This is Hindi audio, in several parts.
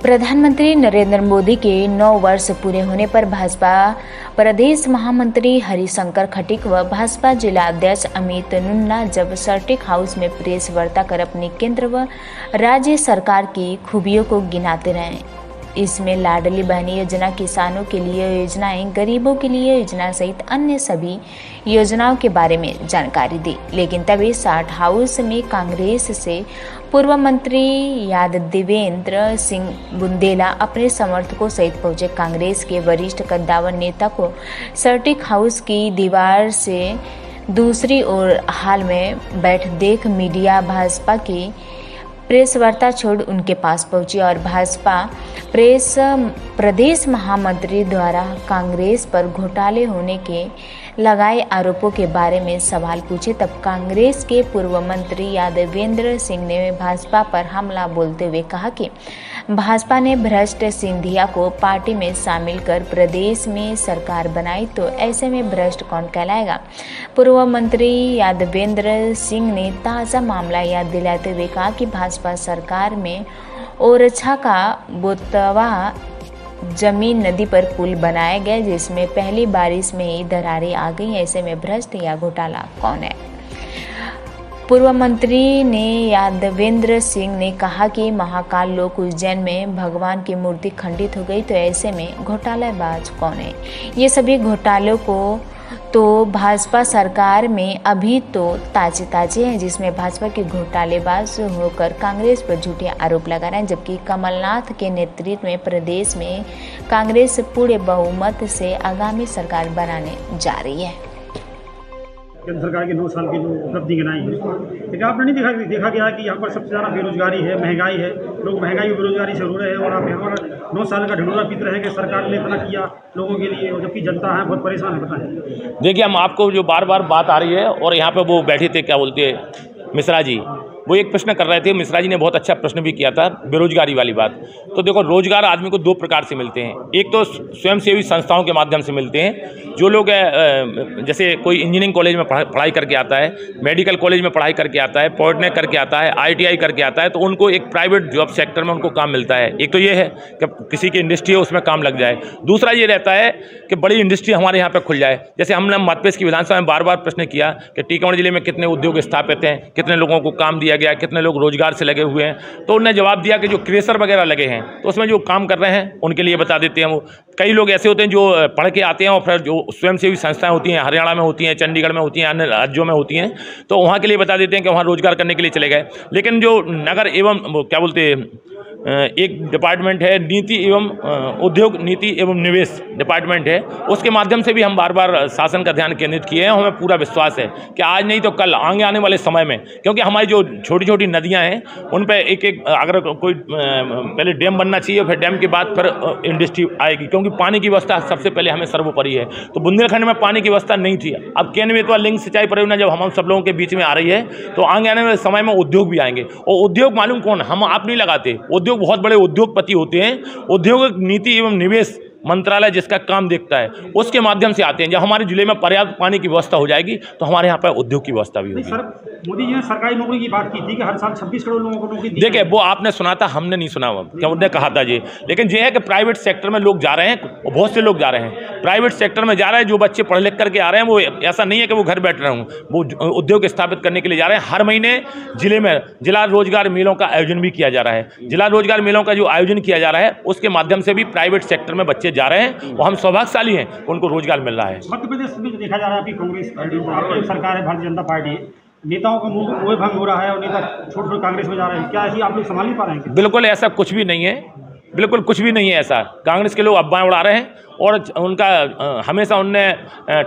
प्रधानमंत्री नरेंद्र मोदी के 9 वर्ष पूरे होने पर भाजपा प्रदेश महामंत्री हरिशंकर खटीक व भाजपा जिला अध्यक्ष अमित नुन्ना जब सर्किट हाउस में प्रेस वार्ता कर अपनी केंद्र व राज्य सरकार की खूबियों को गिनाते रहे। इसमें लाडली बहनी योजना, किसानों के लिए योजनाएं, गरीबों के लिए योजना सहित अन्य सभी योजनाओं के बारे में जानकारी दी। लेकिन तभी सर्किट हाउस में कांग्रेस से पूर्व मंत्री यादवेंद्र सिंह बुंदेला अपने समर्थकों सहित पहुंचे। कांग्रेस के वरिष्ठ कद्दावर नेता को सर्किट हाउस की दीवार से दूसरी ओर हाल में बैठ देख मीडिया भाजपा की प्रेस वार्ता छोड़ उनके पास पहुंची और भाजपा प्रेस प्रदेश महामंत्री द्वारा कांग्रेस पर घोटाले होने के लगाए आरोपों के बारे में सवाल पूछे। तब कांग्रेस के पूर्व मंत्री यादवेंद्र सिंह ने भाजपा पर हमला बोलते हुए कहा कि भाजपा ने भ्रष्ट सिंधिया को पार्टी में शामिल कर प्रदेश में सरकार बनाई, तो ऐसे में भ्रष्ट कौन कहलाएगा। पूर्व मंत्री यादवेंद्र सिंह ने ताज़ा मामला याद दिलाते हुए कहा कि भाजपा सरकार में ओरछा का बोतवा जमीन नदी पर पुल बनाया गया, जिसमें पहली बारिश में ही दरारें आ गई। ऐसे में भ्रष्ट या घोटाला कौन है। पूर्व मंत्री ने यादवेंद्र सिंह ने कहा कि महाकाल लोक उज्जैन में भगवान की मूर्ति खंडित हो गई, तो ऐसे में घोटालाबाज कौन है। ये सभी घोटालों को तो भाजपा सरकार में अभी तो ताजे हैं, जिसमें भाजपा के घोटालेबाज होकर कांग्रेस पर झूठे आरोप लगा रहे हैं, जबकि कमलनाथ के नेतृत्व में प्रदेश में कांग्रेस पूरे बहुमत से आगामी सरकार बनाने जा रही है। केंद्र सरकार के 9 साल की जो उपलब्धि गिनाई है, लेकिन आपने नहीं देखा गया कि यहाँ पर सबसे ज़्यादा बेरोजगारी है, महंगाई है, लोग महंगाई और बेरोजगारी से रो रहे हैं और आप यहाँ पर 9 साल का ढिढोरा पीते रहे कि सरकार ने इतना किया लोगों के लिए, और जबकि जनता है बहुत परेशान है। बताएं। देखिए, हम आपको जो बार बार बात आ रही है, और यहाँ पे वो बैठे थे, क्या बोलते हैं, मिश्रा जी, वो एक प्रश्न कर रहे थे। मिश्रा जी ने बहुत अच्छा प्रश्न भी किया था, बेरोजगारी वाली बात। तो देखो, रोजगार आदमी को 2 प्रकार से मिलते हैं। एक तो स्वयंसेवी संस्थाओं के माध्यम से मिलते हैं। जो लोग जैसे कोई इंजीनियरिंग कॉलेज में पढ़ाई करके आता है, मेडिकल कॉलेज में पढ़ाई करके आता है, पॉलिटेक्निक करके आता है, ITI करके आता है, तो उनको एक प्राइवेट जॉब सेक्टर में उनको काम मिलता है। एक तो ये है कि किसी की इंडस्ट्री है उसमें काम लग जाए। दूसरा ये रहता है कि बड़ी इंडस्ट्री हमारे यहाँ पर खुल जाए। जैसे हमने मध्यप्रदेश की विधानसभा में बार बार प्रश्न किया कि टीकमगढ़ जिले में कितने उद्योग स्थापित हैं, कितने लोगों को काम दिया गया, कितने लोग रोजगार से लगे हुए हैं। तो उन्होंने जवाब दिया कि जो क्रेशर वगैरह लगे हैं, तो उसमें जो काम कर रहे हैं उनके लिए बता देते हैं। वो कई लोग ऐसे होते हैं जो पढ़ के आते हैं और फिर जो स्वयंसेवी संस्थाएं होती हैं, हरियाणा में होती हैं, चंडीगढ़ में होती हैं, अन्य राज्यों में होती हैं, तो वहाँ के लिए बता देते हैं कि वहाँ रोजगार करने के लिए चले गए। लेकिन जो नगर एवं क्या बोलते हैं, एक डिपार्टमेंट है, नीति एवं उद्योग नीति एवं निवेश डिपार्टमेंट है, उसके माध्यम से भी हम बार बार शासन का ध्यान केंद्रित किए हैं। हमें पूरा विश्वास है कि आज नहीं तो कल, आगे आने वाले समय में, क्योंकि हमारी जो छोटी छोटी नदियां हैं उन पर एक अगर कोई पहले डैम बनना चाहिए, फिर डैम के बाद फिर इंडस्ट्री आएगी, क्योंकि पानी की व्यवस्था सबसे पहले हमें सर्वोपरि है। तो बुंदेलखंड में पानी की व्यवस्था नहीं थी। अब केन बेतवा लिंग सिंचाई परियोजना जब हम सब लोगों के बीच में आ रही है, तो आगे आने वाले समय में उद्योग भी आएंगे। और उद्योग मालूम कौन, हम आप नहीं लगाते, उद्योग बहुत बड़े उद्योगपति होते हैं। उद्योग नीति एवं निवेश मंत्रालय जिसका काम देखता है, उसके माध्यम से आते हैं। जब हमारे जिले में पर्याप्त पानी की व्यवस्था हो जाएगी, तो हमारे यहाँ पर उद्योग की व्यवस्था भी होगी। सर, मोदी जी ने सरकारी नौकरी की बात की थी कि हर साल 26 करोड़ लोगों को नौकरी दी। देखिए, वो आपने सुना था, हमने नहीं सुना, क्या उन्होंने कहा था जी। लेकिन ये है कि प्राइवेट सेक्टर में लोग जा रहे हैं, बहुत से लोग जा रहे हैं प्राइवेट सेक्टर में जा रहे हैं। जो बच्चे पढ़ लिख करके आ रहे हैं, वो ऐसा नहीं है कि वो घर बैठ रहे हों, वो उद्योग स्थापित करने के लिए जा रहे हैं। हर महीने जिले में जिला रोजगार मेलों का आयोजन भी किया जा रहा है। जिला रोजगार मेलों का जो आयोजन किया जा रहा है, उसके माध्यम से भी प्राइवेट सेक्टर में बच्चे जा रहे हैं, और हम सौभाग्यशाली हैं, उनको रोजगार मिल रहा है। मध्य प्रदेश में देखा जा रहा है कि कांग्रेस सरकार है, भारतीय जनता पार्टी, नेताओं का मोह भंग हो रहा है और नेता छोड़ कांग्रेस में जा रहे हैं। क्या ऐसी आप लोग संभाल नहीं पा रहे हैं? बिल्कुल ऐसा कुछ भी नहीं है, बिल्कुल कुछ भी नहीं है ऐसा। कांग्रेस के लोग अफवाहें उड़ा रहे हैं और उनका हमेशा उनने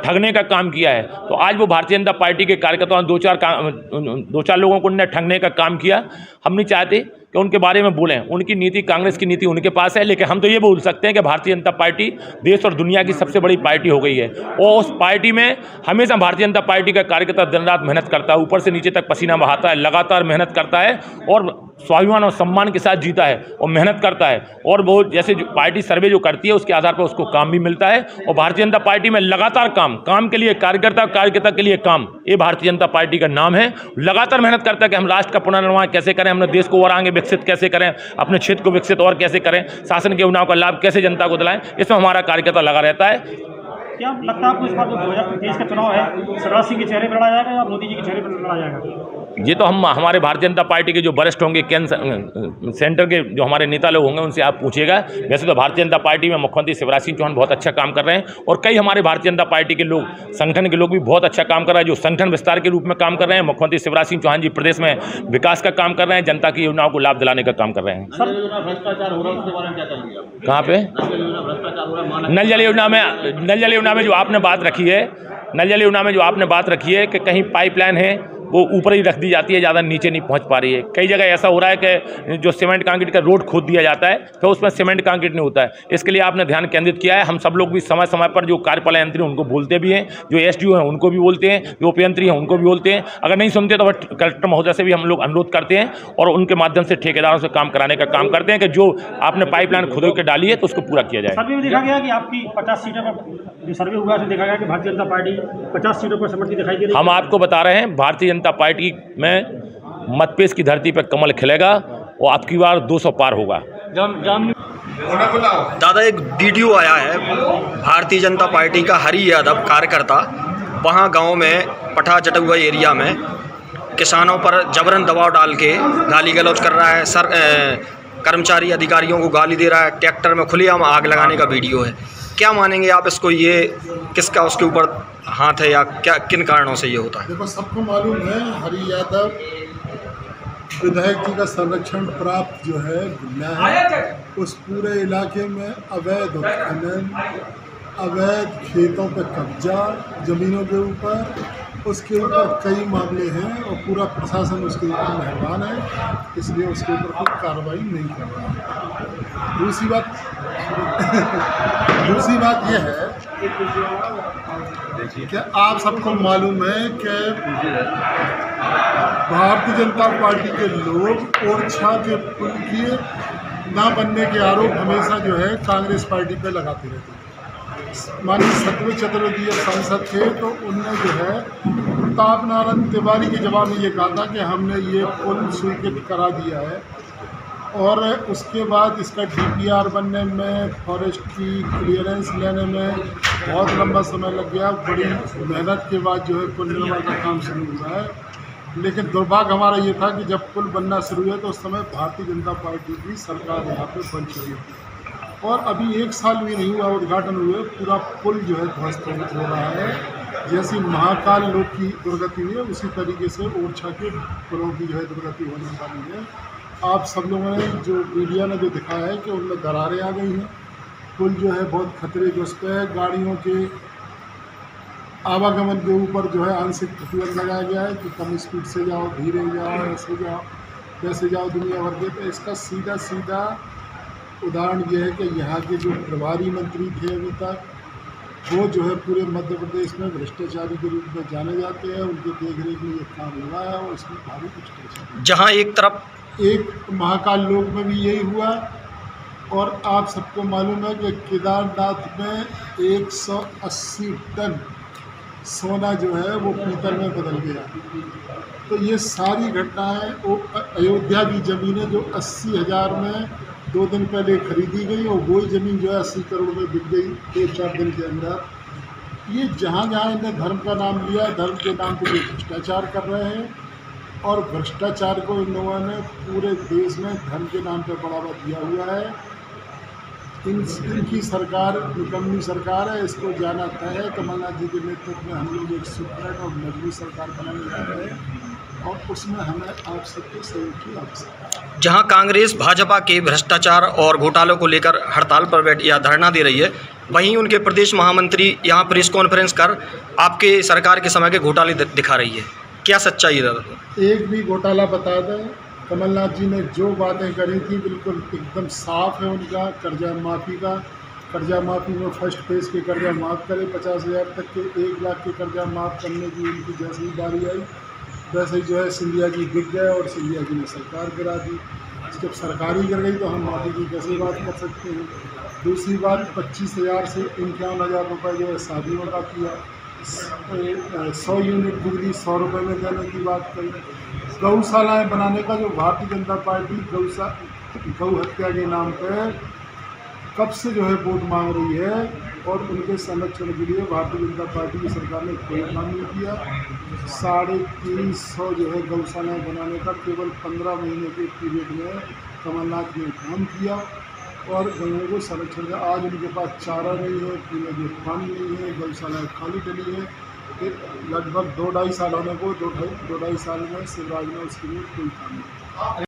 ठगने का काम किया है। तो आज वो भारतीय जनता पार्टी के कार्यकर्ताओं दो चार लोगों को उनने ठगने का काम किया। हम नहीं चाहते कि उनके बारे में बोलें। उनकी नीति, कांग्रेस की नीति उनके पास है, लेकिन हम तो ये बोल सकते हैं कि भारतीय जनता पार्टी देश और दुनिया की सबसे बड़ी पार्टी हो गई है। और उस पार्टी में हमेशा भारतीय जनता पार्टी का कार्यकर्ता दिन रात मेहनत करता है, ऊपर से नीचे तक पसीना बहाता है, लगातार मेहनत करता है और स्वाभिमान और सम्मान के साथ जीता है और मेहनत करता है, और वो जैसे जो पार्टी सर्वे जो करती है उसके आधार पर उसको काम भी मिलता है। और भारतीय जनता पार्टी में लगातार काम के लिए कार्यकर्ता के लिए काम, ये भारतीय जनता पार्टी का नाम है। लगातार मेहनत करता है कि हम राष्ट्र का पुनर्निर्माण कैसे करें, हमने देश को और आगे विकसित कैसे करें, अपने क्षेत्र को विकसित और कैसे करें, शासन के योजनाओं का लाभ कैसे जनता को दिलाएं, इसमें हमारा कार्यकर्ता लगा रहता है। क्या लगता है आपको इस बार जो 2023 का चुनाव है शिवराज सिंह के चेहरे पर लड़ा जाएगा या मोदी जी के चेहरे पर लड़ा जाएगा? ये तो हम हमारे भारतीय जनता पार्टी के जो वरिष्ठ होंगे केंद्र सेंटर के जो हमारे नेता लोग होंगे उनसे आप पूछिएगा। वैसे तो भारतीय जनता पार्टी में मुख्यमंत्री शिवराज सिंह चौहान बहुत अच्छा काम कर रहे हैं, और कई हमारे भारतीय जनता पार्टी के लोग, संगठन के लोग भी बहुत अच्छा काम कर रहे हैं, जो संगठन विस्तार के रूप में काम कर रहे हैं। मुख्यमंत्री शिवराज सिंह चौहान जी प्रदेश में विकास का काम कर रहे हैं, जनता की योजनाओं को लाभ दिलाने का काम कर रहे हैं। भ्रष्टाचार हो रहा है, उसके बारे में क्या कहेंगे? कहाँ पे नल जल योजना में जो आपने बात रखी है, नल जल योजना में जो आपने बात रखी है कि कहीं पाइपलाइन है वो ऊपर ही रख दी जाती है, ज़्यादा नीचे नहीं पहुंच पा रही है। कई जगह ऐसा हो रहा है कि जो सीमेंट कंक्रीट का रोड खोद दिया जाता है तो उसमें सीमेंट कंक्रीट नहीं होता है। इसके लिए आपने ध्यान केंद्रित किया है। हम सब लोग भी समय समय पर जो कार्यपालक यंत्री उनको बोलते भी हैं, जो एसडीओ हैं उनको भी बोलते हैं, जो उपयंत्री हैं उनको भी बोलते हैं। अगर नहीं सुनते तो कलेक्टर महोदय से भी हम लोग अनुरोध करते हैं और उनके माध्यम से ठेकेदारों से काम कराने का काम करते हैं कि जो आपने पाइपलाइन खुद के डाली है तो उसको पूरा किया जाए। सर्वे में देखा गया कि आपकी 50 सीटों पर जो सर्वे हुआ है देखा गया कि भारतीय जनता पार्टी 50 सीटों पर समर्थी दिखाई दे रही है। हम आपको बता रहे हैं भारतीय जनता पार्टी में मतपेश की धरती पर कमल खिलेगा और आपकी बार 200 पार होगा। दादा, एक वीडियो आया है भारतीय जनता पार्टी का हरि यादव कार्यकर्ता वहाँ गांव में पठा चटुआ एरिया में किसानों पर जबरन दबाव डाल के गाली गलौज कर रहा है, कर्मचारी अधिकारियों को गाली दे रहा है, ट्रैक्टर में खुलेआम आग लगाने का वीडियो है। क्या मानेंगे आप इसको? ये किसका उसके ऊपर हाथ है या क्या, किन कारणों से ये होता है? देखो, सबको मालूम है हरि यादव विधायक जी का संरक्षण प्राप्त जो है गुंडा है। उस पूरे इलाके में अवैध उत्खनन, अवैध खेतों पर कब्जा, ज़मीनों के ऊपर, उसके ऊपर कई मामले हैं और पूरा प्रशासन उसके ऊपर मेहरबान है, इसलिए उसके ऊपर कोई कार्रवाई नहीं कर रहा है। दूसरी बात यह है कि आप सबको मालूम है कि भारतीय जनता पार्टी के लोग ओरछा के पुल के ना बनने के आरोप हमेशा जो है कांग्रेस पार्टी पे लगाते रहते हैं। माननीय सतवें चतुर्वेदीय सांसद थे तो उनने जो है प्रताप नारायण तिवारी के जवाब में ये कहा था कि हमने ये पुल स्वीकृत करा दिया है, और उसके बाद इसका DPR बनने में, फॉरेस्ट की क्लियरेंस लेने में बहुत लंबा समय लग गया। बड़ी मेहनत के बाद जो है पुल निर्माण का काम शुरू हुआ है। लेकिन दुर्भाग्य हमारा ये था कि जब पुल बनना शुरू हुआ तो उस समय भारतीय जनता पार्टी की सरकार यहाँ पे बन चुकी थी, और अभी 1 साल भी नहीं हुआ उद्घाटन हुए, पूरा पुल जो है ध्वस्त हो रहा है। जैसी महाकाल लोक की दुर्गति हुई है उसी तरीके से ओरछा के पुलों की जो है दुर्गति होने वाली है। आप सब लोगों ने जो मीडिया ने जो दिखाया है कि उनमें दरारें आ गई हैं, पुल जो है बहुत खतरे के उस पर है, गाड़ियों के आवागमन के ऊपर जो है आंशिक प्रतिबंध लगाया गया है कि कम स्पीड से जाओ, धीरे जाओ, ऐसे जाओ, कैसे जाओ, दुनिया भर के। तो इसका सीधा उदाहरण ये है कि यहाँ के जो प्रभारी मंत्री थे अभी तक, वो जो है पूरे मध्य प्रदेश में भ्रष्टाचारी के रूप में जाने जाते हैं। उनके देखरेख में ये काम हुआ है और इसमें भारी भ्रष्टाचार, जहाँ एक तरफ एक महाकाल लोक में भी यही हुआ। और आप सबको मालूम है कि केदारनाथ में 180 टन सोना जो है वो पीतल में बदल गया। तो ये सारी घटनाएं, अयोध्या की ज़मीनें जो 80,000 में 2 दिन पहले खरीदी गई और वही ज़मीन जो है 80 करोड़ में बिक गई 2-4 दिन के अंदर। ये जहाँ इन्होंने धर्म का नाम लिया, धर्म के नाम पर ये भ्रष्टाचार कर रहे हैं, और भ्रष्टाचार को इन लोगों ने पूरे देश में धर्म के नाम पर बढ़ावा दिया हुआ है। इनकी सरकार निकम्मी सरकार है, इसको जाना तय है। कमलनाथ जी के नेतृत्व में हम लोग एक सुदृढ़ और मजबूत सरकार बनाने जा रहे हैं और उसमें हमें आप सबके सहयोग की आवश्यकता है। जहां कांग्रेस भाजपा के भ्रष्टाचार और घोटालों को लेकर हड़ताल पर बैठ या धरना दे रही है, वहीं उनके प्रदेश महामंत्री यहां प्रेस कॉन्फ्रेंस कर आपके सरकार के समय के घोटाले दिखा रही है। क्या सच्चाई है दादा? एक भी घोटाला बता दें। कमलनाथ जी ने जो बातें करी थी बिल्कुल एकदम साफ है उनका। कर्जा माफ़ी का, कर्जा माफ़ी में फर्स्ट फेज़ के कर्जा माफ़ करे 50,000 तक के, 1 लाख के कर्जा माफ़ करने की उनकी जैसी बारी आई वैसे ही जो है सिंधिया जी बिक गए और सिंधिया जी ने सरकार गिरा दी। जब सरकार ही गिर गई तो हम मोदी की कैसे बात कर सकते हैं। दूसरी बात 25,000 से 51,000 रुपये जो है शादियों का किया। 100 यूनिट बिजली 100 रुपये में देने की बात करी। गौशालाएँ बनाने का जो भारतीय जनता पार्टी गौ हत्या के नाम पर कब से जो है वोट मांग रही है और उनके संरक्षण के लिए भारतीय जनता पार्टी की सरकार ने कोई काम नहीं किया। 350 जो है गौशालाएँ बनाने का केवल 15 महीने के पीरियड में कमलनाथ ने काम किया और गौओं को संरक्षण का। आज उनके पास चारा नहीं है, पीने के पानी नहीं है, गौशालाएँ खाली डली है। फिर लगभग 2-2.5 साल होने को 2-2.5 साल में शिवराज ने उसके लिए कोई काम नहीं किया।